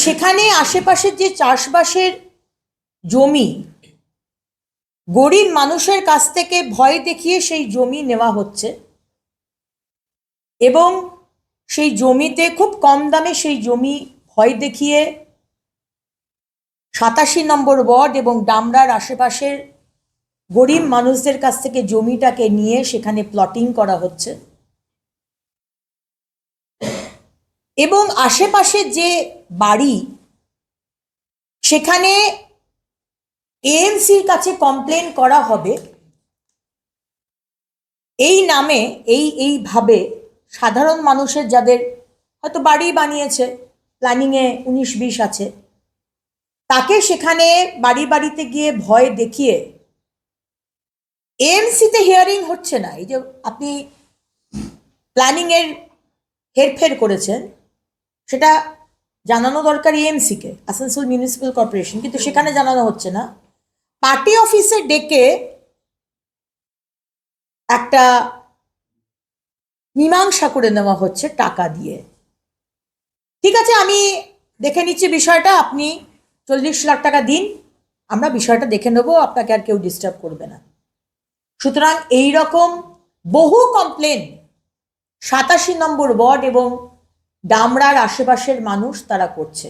সেখানে আশেপাশের যে চাষবাসের জমি গরিব মানুষের কাছ থেকে ভয় দেখিয়ে সেই জমি নেওয়া হচ্ছে এবং সেই জমিতে খুব কম দামে সেই জমি ভয় দেখিয়ে 87 নম্বর ওয়ার্ড এবং ডামরার আশেপাশের গরিব মানুষদের কাছ থেকে জমিটাকে নিয়ে সেখানে প্লটিং করা হচ্ছে এবং আশেপাশে যে বাড়ি সেখানে এএমসির কাছে কমপ্লেন করা হবে এই নামে এইভাবে সাধারণ মানুষের যাদের হয়তো বাড়ি বানিয়েছে প্ল্যানিংয়ে 19-20 আছে তাকে সেখানে বাড়ি বাড়িতে গিয়ে ভয় দেখিয়ে এএমসিতে হিয়ারিং হচ্ছে না। এই যে আপনি প্ল্যানিংয়ের হেরফের করেছেন সেটা জানানো দরকার এএমসিকে, আসানসোল মিউনিসিপ্যাল কর্পোরেশন, কিন্তু সেখানে জানানো হচ্ছে না। পার্টি অফিসে ডেকে একটা মীমাংসা করে নেওয়া হচ্ছে টাকা দিয়ে। ঠিক আছে, আমি দেখে নিচ্ছি বিষয়টা, আপনি 40 লাখ টাকা দিন, আমরা বিষয়টা দেখে নেবো, আপনাকে আর কেউ ডিস্টার্ব করবে না। সুতরাং এই রকম বহু কমপ্লেন 87 নম্বর ওয়ার্ড এবং ডামরার আশেপাশের মানুষ তারা করছে।